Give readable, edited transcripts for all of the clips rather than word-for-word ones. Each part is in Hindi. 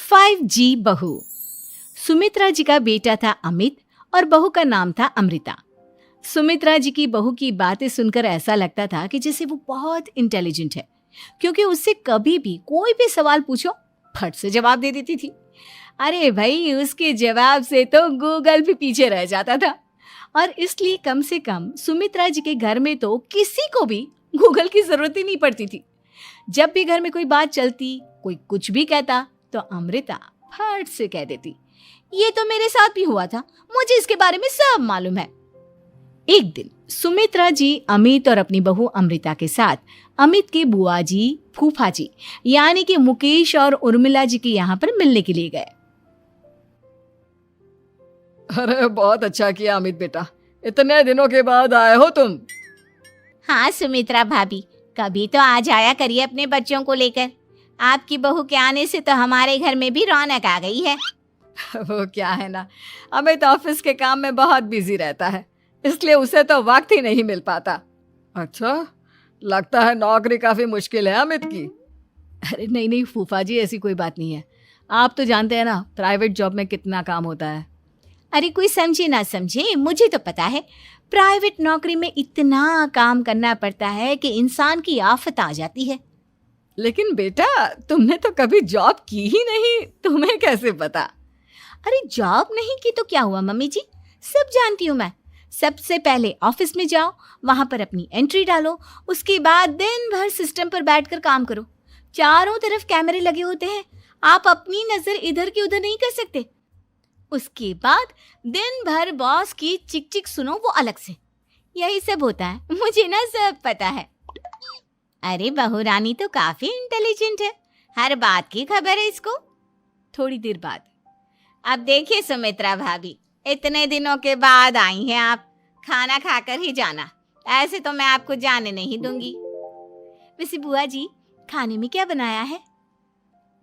5G बहू। सुमित्रा जी का बेटा था अमित और बहू का नाम था अमृता। सुमित्रा जी की बहू की बातें सुनकर ऐसा लगता था कि जैसे वो बहुत इंटेलिजेंट है, क्योंकि उससे कभी भी कोई भी सवाल पूछो फट से जवाब दे देती थी। अरे भाई, उसके जवाब से तो गूगल भी पीछे रह जाता था। और इसलिए कम से कम सुमित्रा जी के घर में तो किसी को भी गूगल की जरूरत ही नहीं पड़ती थी। जब भी घर में कोई बात चलती, कोई कुछ भी कहता, तो अमृता फट से कह देती, ये तो मेरे साथ भी हुआ था, मुझे इसके बारे में सब मालूम है। एक दिन सुमित्रा जी अमित और अपनी बहू अमृता के साथ अमित के बुआ जी, फूफा जी यानी कि मुकेश और उर्मिला जी के यहाँ पर मिलने के लिए गए। अरे बहुत अच्छा किया अमित बेटा, इतने दिनों के बाद आए हो तुम। हाँ सुमित्रा भाभी, कभी तो आ जाया करिए अपने बच्चों को लेकर। आपकी बहू के आने से तो हमारे घर में भी रौनक आ गई है। वो क्या है ना, अमित ऑफिस के काम में बहुत बिजी रहता है, इसलिए उसे तो वक्त ही नहीं मिल पाता। अच्छा, लगता है नौकरी काफी मुश्किल है अमित की। अरे नहीं फूफा जी, ऐसी कोई बात नहीं है। आप तो जानते हैं ना प्राइवेट जॉब में कितना काम होता है। अरे कोई समझे ना समझे, मुझे तो पता है प्राइवेट नौकरी में इतना काम करना पड़ता है कि इंसान की आफत आ जाती है। लेकिन बेटा, तुमने तो कभी जॉब की ही नहीं, तुम्हें कैसे पता? अरे जॉब नहीं की तो क्या हुआ मम्मी जी, सब जानती हूँ मैं। सबसे पहले ऑफिस में जाओ, वहां पर अपनी एंट्री डालो, उसके बाद दिन भर सिस्टम पर बैठकर काम करो। चारों तरफ कैमरे लगे होते हैं, आप अपनी नजर इधर की उधर नहीं कर सकते। उसके बाद दिन भर बॉस की चिक चिक सुनो, वो अलग से। यही सब होता है, मुझे ना सब पता है। अरे बहू रानी तो काफी इंटेलिजेंट है, हर बात की खबर है इसको। थोड़ी देर बाद, अब देखिए सुमित्रा भाभी, इतने दिनों के बाद आई हैं आप, खाना खाकर ही जाना, ऐसे तो मैं आपको जाने नहीं दूंगी। वैसे बुआ जी, खाने में क्या बनाया है?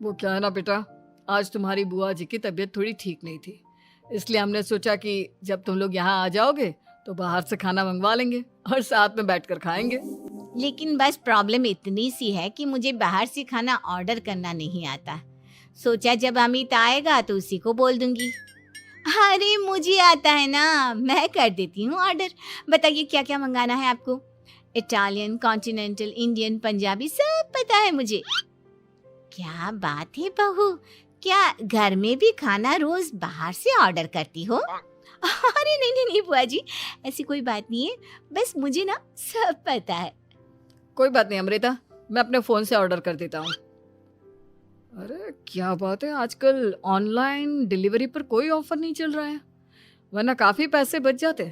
वो क्या है ना बेटा, आज तुम्हारी बुआ जी की तबीयत थोड़ी ठीक नहीं थी, इसलिए हमने सोचा कि जब तुम लोग यहाँ आ जाओगे तो बाहर से खाना मंगवा लेंगे और साथ में बैठकर खाएंगे। लेकिन बस प्रॉब्लम इतनी सी है कि मुझे बाहर से खाना ऑर्डर करना नहीं आता। सोचा जब अमित आएगा तो उसी को बोल दूंगी। अरे मुझे आता है ना, मैं कर देती हूँ ऑर्डर। बताइए क्या क्या मंगाना है आपको? इटालियन, कॉन्टिनेंटल, इंडियन, पंजाबी, सब पता है मुझे। क्या बात है बहू, क्या घर में भी खाना रोज बाहर से ऑर्डर करती हो? अरे नहीं बुआ जी, ऐसी कोई बात नहीं है, बस मुझे ना सब पता है। कोई बात नहीं अमृता, मैं अपने फोन से ऑर्डर कर देता हूँ। अरे क्या बात है, आजकल ऑनलाइन डिलीवरी पर कोई ऑफर नहीं चल रहा है, वरना काफी पैसे बच जाते।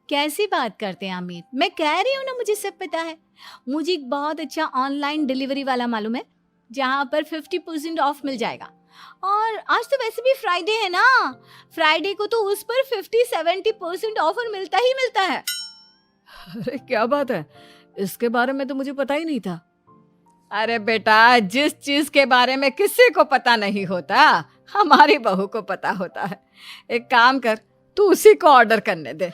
कैसी बात करते हैं अमित, मैं कह रही हूँ ना मुझे सब पता है। मुझे एक बहुत अच्छा ऑनलाइन डिलीवरी वाला मालूम है, जहाँ पर 50% ऑफ मिल जाएगा। और आज तो वैसे भी फ्राइडे है ना, फ्राइडे को तो उस पर 50-70% ऑफर मिलता ही मिलता है। अरे क्या बात है, इसके बारे में तो मुझे पता ही नहीं था। अरे बेटा, जिस चीज के बारे में किसी को पता नहीं होता, हमारी बहू को पता होता है। एक काम कर, तू उसी को ऑर्डर करने दे।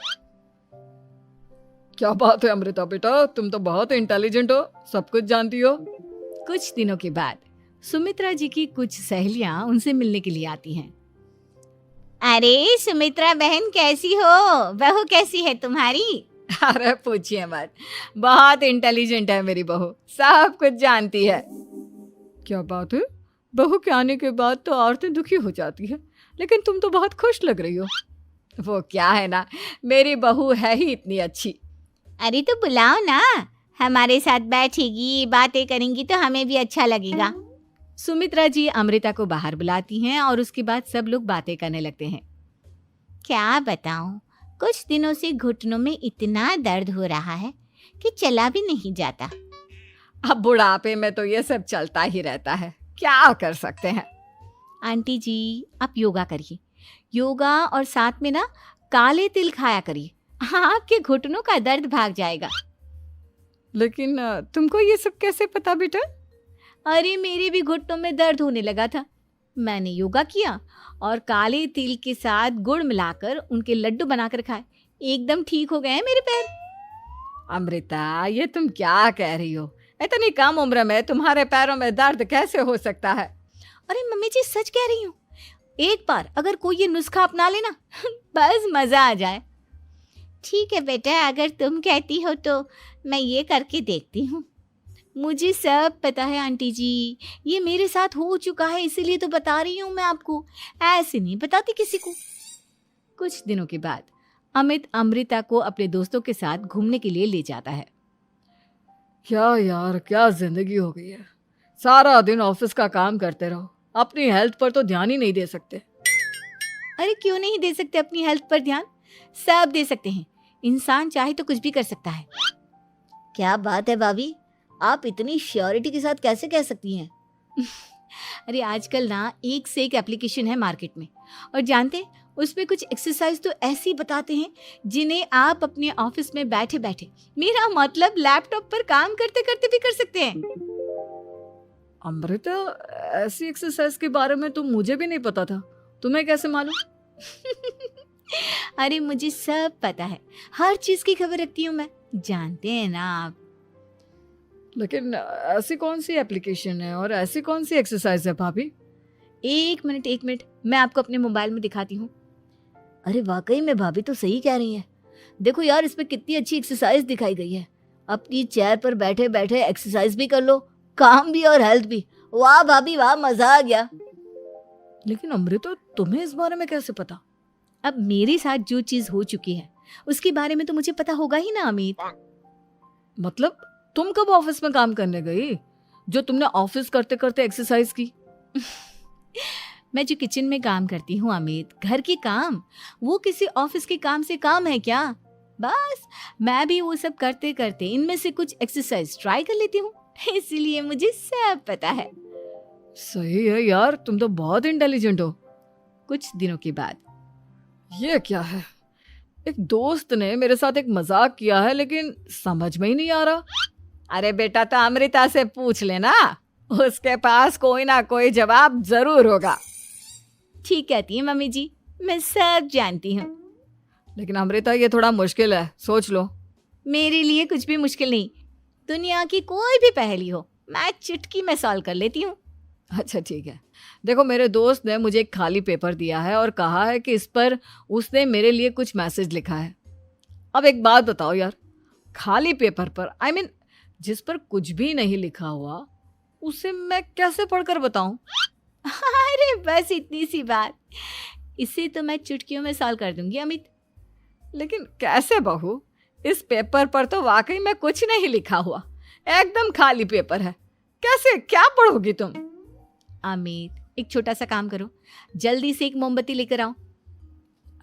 क्या बात है अमृता बेटा, तुम तो बहुत इंटेलिजेंट हो, सब कुछ जानती हो। कुछ दिनों के बाद सुमित्रा जी की कुछ सहेलियां उनसे मिलने के लिए आती हैं। अरे सुमित्रा बहन कैसी हो, बहू कैसी है तुम्हारी? अरे पूछिए मत, बहुत इंटेलिजेंट है मेरी बहू, सब कुछ जानती है। क्या बात है, बहू के आने के बाद तो औरतें दुखी हो जाती है, लेकिन तुम तो बहुत खुश लग रही हो। वो क्या है ना, मेरी बहू है ही इतनी अच्छी। अरे तो बुलाओ ना, हमारे साथ बैठेगी, बातें करेंगी तो हमें भी अच्छा लगेगा। सुमित्रा जी अमृता को बाहर बुलाती हैं और उसके बाद सब लोग बातें करने लगते हैं। क्या बताऊं, कुछ दिनों से घुटनों में इतना दर्द हो रहा है कि चला भी नहीं जाता। अब बुढ़ापे में तो ये सब चलता ही रहता है, क्या कर सकते हैं। आंटी जी, आप योगा करिए, योगा और साथ में ना काले तिल खाया करिए, आपके घुटनों का दर्द भाग जाएगा। लेकिन तुमको ये सब कैसे पता बेटा? अरे मेरे भी घुटनों में दर्द होने लगा था, मैंने योगा किया और काले तिल के साथ गुड़ मिलाकर उनके लड्डू बनाकर खाए, एकदम ठीक हो गए हैं मेरे पैर। अमृता, ये तुम क्या कह रही हो? इतनी कम उम्र में तुम्हारे पैरों में दर्द कैसे हो सकता है? अरे मम्मी जी सच कह रही हूँ, एक बार अगर कोई ये नुस्खा अपना लेना बस मजा आ जाए। ठीक है बेटा, अगर तुम कहती हो तो मैं ये करके देखती हूँ। मुझे सब पता है आंटी जी, ये मेरे साथ हो चुका है, इसीलिए तो बता रही हूँ मैं आपको, ऐसे नहीं बताती किसी को। कुछ दिनों के बाद अमित अमृता को अपने दोस्तों के साथ घूमने के लिए ले जाता है। क्या यार, क्या जिंदगी हो गई है। सारा दिन ऑफिस का काम करते रहो, अपनी हेल्थ पर तो ध्यान ही नहीं दे सकते। अरे क्यों नहीं दे सकते अपनी हेल्थ पर ध्यान? सब दे सकते हैं, इंसान चाहे तो कुछ भी कर सकता है। क्या बात है भाभी, आप इतनी श्योरिटी के साथ कैसे कह सकती हैं? अरे आजकल ना एक से एक एप्लीकेशन है मार्केट में, और जानते हैं उसमें कुछ एक्सरसाइज तो ऐसी बताते हैं जिन्हें आप अपने ऑफिस में बैठे बैठे, मेरा मतलब लैपटॉप पर काम करते करते भी कर सकते हैं। अमृता, ऐसी एक्सरसाइज के बारे में तो मुझे भी नहीं पता था, तुम्हें कैसे मालूम? अरे मुझे सब पता है, हर चीज की खबर रखती हूँ मैं, जानते हैं ना आप। लेकिन ऐसी कौन सी एप्लीकेशन है और ऐसी कौन सी एक्सरसाइज है भाभी? एक मिनट, मैं आपको अपने मोबाइल में दिखाती हूँ। अरे वाकई में भाभी तो सही कह रही हैं। देखो यार, इसमें कितनी अच्छी एक्सरसाइज दिखाई गई है। अपनी चेयर पर बैठे बैठे एक्सरसाइज भी कर लो, काम भी और हेल्थ भी। वाह भाभी वाह, मजा आ गया। लेकिन अमृता, तुम्हें इस बारे में कैसे पता? अब मेरे साथ जो चीज हो चुकी है उसके बारे में तो मुझे पता होगा ही ना अमित। मतलब तुम कब ऑफिस में काम करने गई जो तुमने ऑफिस करते करते एक्सरसाइज की? मैं जो किचन में काम करती हूँ अमित, घर के काम, वो किसी ऑफिस के काम से काम है क्या? बस मैं भी वो सब करते करते इनमें से कुछ एक्सरसाइज ट्राई कर लेती हूँ, इसीलिए मुझे सब पता है। सही है यार, तुम तो बहुत इंटेलिजेंट हो। कुछ दिनों के बाद ये क्या है? एक दोस्त ने मेरे साथ एक मजाक किया है, लेकिन समझ में ही नहीं आ रहा। अरे बेटा, तो अमृता से पूछ लेना, उसके पास कोई ना कोई जवाब जरूर होगा। ठीक कहती है मम्मी जी, मैं सब जानती हूँ। लेकिन अमृता, ये थोड़ा मुश्किल है, सोच लो। मेरे लिए कुछ भी मुश्किल नहीं, दुनिया की कोई भी पहेली हो मैं चुटकी में सॉल्व कर लेती हूँ। अच्छा ठीक है, देखो मेरे दोस्त ने मुझे एक खाली पेपर दिया है और कहा है कि इस पर उसने मेरे लिए कुछ मैसेज लिखा है। अब एक बात बताओ यार, खाली पेपर पर, आई मीन जिस पर कुछ भी नहीं लिखा हुआ, उसे मैं कैसे पढ़कर बताऊं? अरे बस इतनी सी बात, इसे तो मैं चुटकियों में सॉल्व कर दूंगी अमित। लेकिन कैसे बहू? इस पेपर पर तो वाकई में कुछ नहीं लिखा हुआ, एकदम खाली पेपर है, कैसे, क्या पढ़ोगी तुम? अमित, एक छोटा सा काम करो, जल्दी से एक मोमबत्ती लेकर आओ।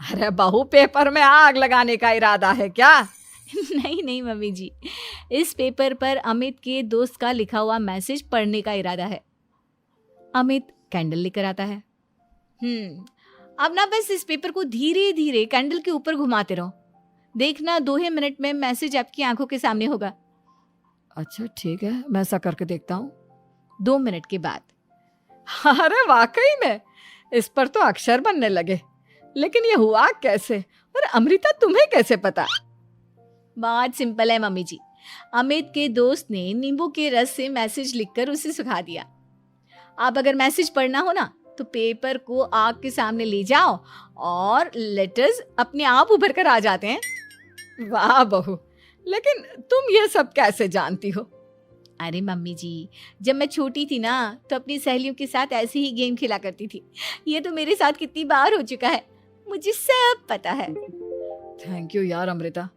अरे बहू, पेपर में आग लगाने का इरादा है क्या? नहीं मम्मी जी, इस पेपर पर अमित के दोस्त का लिखा हुआ मैसेज पढ़ने का इरादा है। अमित कैंडल लेकर आता है। अब ना बस इस पेपर को धीरे धीरे कैंडल के ऊपर घुमाते रहो, देखना 2 ही मिनट में मैसेज आपकी आंखों के सामने होगा। अच्छा ठीक है, मैं ऐसा करके देखता हूँ। 2 मिनट के बाद, अरे वाकई में इस पर तो अक्षर बनने लगे, लेकिन ये हुआ कैसे? और अमृता, तुम्हें कैसे पता? बहुत सिंपल है मम्मी जी, अमित के दोस्त ने नींबू के रस से मैसेज लिखकर उसे सुखा दिया। अब अगर मैसेज पढ़ना हो ना तो पेपर को आग के सामने ले जाओ और लेटर्स अपने आप उभर कर आ जाते हैं। वाह बहू, लेकिन तुम ये सब कैसे जानती हो? अरे मम्मी जी, जब मैं छोटी थी ना तो अपनी सहेलियों के साथ ऐसे ही गेम खेला करती थी। ये तो मेरे साथ कितनी बार हो चुका है, मुझे सब पता है। थैंक यू यार अमृता,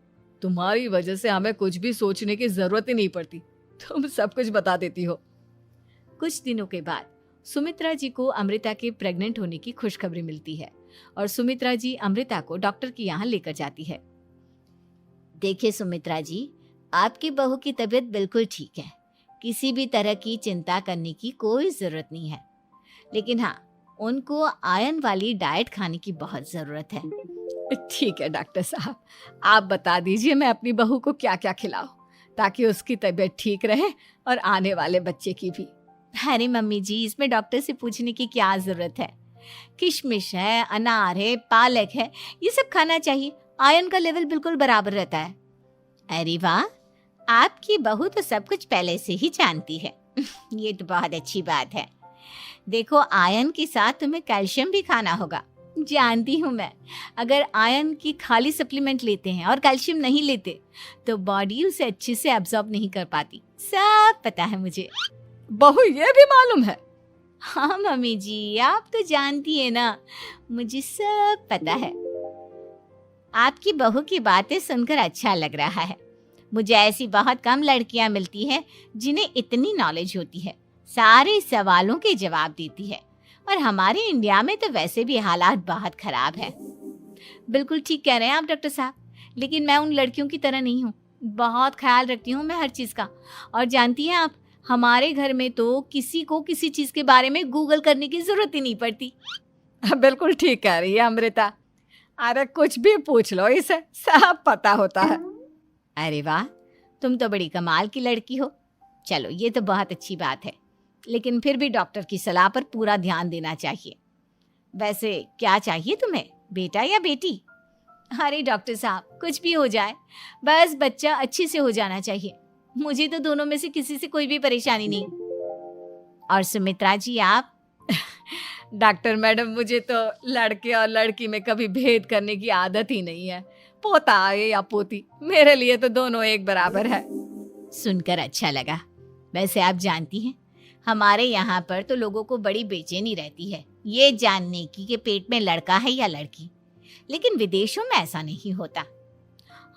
तुम्हारी वजह से हमें कुछ भी सोचने की जरूरत ही नहीं पड़ती, तुम सब कुछ बता देती हो। कुछ दिनों के बाद सुमित्रा जी को अमृता के प्रेग्नेंट होने की खुशखबरी मिलती है और सुमित्रा जी अमृता को डॉक्टर के यहाँ लेकर जाती है। देखिए सुमित्रा जी, आपकी बहू की तबीयत बिल्कुल ठीक है, किसी भी तरह की चिंता करने की कोई जरूरत नहीं है, लेकिन हाँ, उनको आयरन वाली डाइट खाने की बहुत जरूरत है। ठीक है डॉक्टर साहब, आप बता दीजिए मैं अपनी बहू को क्या क्या खिलाऊं ताकि उसकी तबीयत ठीक रहे और आने वाले बच्चे की भी। अरे मम्मी जी, इसमें डॉक्टर से पूछने की क्या जरूरत है, किशमिश है, अनार है, पालक है, ये सब खाना चाहिए, आयरन का लेवल बिल्कुल बराबर रहता है। अरे वाह, आपकी बहू तो सब कुछ पहले से ही जानती है। ये तो बहुत अच्छी बात है। देखो, आयरन के साथ तुम्हें कैल्शियम भी खाना होगा। जानती हूँ मैं, अगर आयरन की खाली सप्लीमेंट लेते हैं और कैल्शियम नहीं लेते तो बॉडी उसे अच्छे से एब्जॉर्ब नहीं कर पाती। सब पता है मुझे। बहू ये भी मालूम है? हाँ मम्मी जी, आप तो जानती है ना, मुझे सब पता है। आपकी बहू की बातें सुनकर अच्छा लग रहा है। मुझे ऐसी बहुत कम लड़कियां मिलती हैं जिन्हें इतनी नॉलेज होती है, सारे सवालों के जवाब देती है। और हमारे इंडिया में तो वैसे भी हालात बहुत खराब है। बिल्कुल ठीक कह रहे हैं आप डॉक्टर साहब, लेकिन मैं उन लड़कियों की तरह नहीं हूँ। बहुत ख्याल रखती हूँ मैं हर चीज़ का। और जानती हैं आप, हमारे घर में तो किसी को किसी चीज़ के बारे में गूगल करने की ज़रूरत ही नहीं पड़ती। बिल्कुल ठीक कह रही है अमृता। अरे कुछ भी पूछ लो इसे, सब पता होता है। अरे वाह, तुम तो बड़ी कमाल की लड़की हो। चलो, ये तो बहुत अच्छी बात है, लेकिन फिर भी डॉक्टर की सलाह पर पूरा ध्यान देना चाहिए। वैसे क्या चाहिए तुम्हें, बेटा या बेटी? अरे डॉक्टर साहब, कुछ भी हो जाए, बस बच्चा अच्छे से हो जाना चाहिए। मुझे तो दोनों में से किसी से कोई भी परेशानी नहीं। और सुमित्रा जी, आप? डॉक्टर मैडम, मुझे तो लड़के और लड़की में कभी भेद करने की आदत ही नहीं है। पोता आए या पोती, मेरे लिए तो दोनों एक बराबर है। सुनकर अच्छा लगा। वैसे आप जानती हैं, हमारे यहाँ पर तो लोगों को बड़ी बेचैनी रहती है ये जानने की कि पेट में लड़का है या लड़की, लेकिन विदेशों में ऐसा नहीं होता।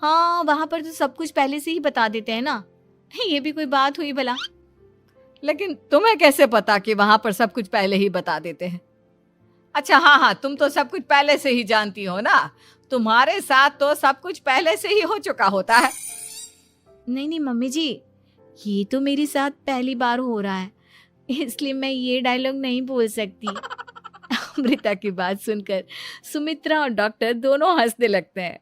हाँ, वहाँ पर तो सब कुछ पहले से ही बता देते हैं ना। ये भी कोई बात हुई भला? लेकिन तुम्हें कैसे पता कि वहां पर सब कुछ पहले ही बता देते हैं? अच्छा हाँ, तुम तो सब कुछ पहले से ही जानती हो ना। तुम्हारे साथ तो सब कुछ पहले से ही हो चुका होता है। नहीं मम्मी जी, ये तो मेरे साथ पहली बार हो रहा है, इसलिए मैं ये डायलॉग नहीं बोल सकती। अमृता की बात सुनकर सुमित्रा और डॉक्टर दोनों हंसने लगते हैं।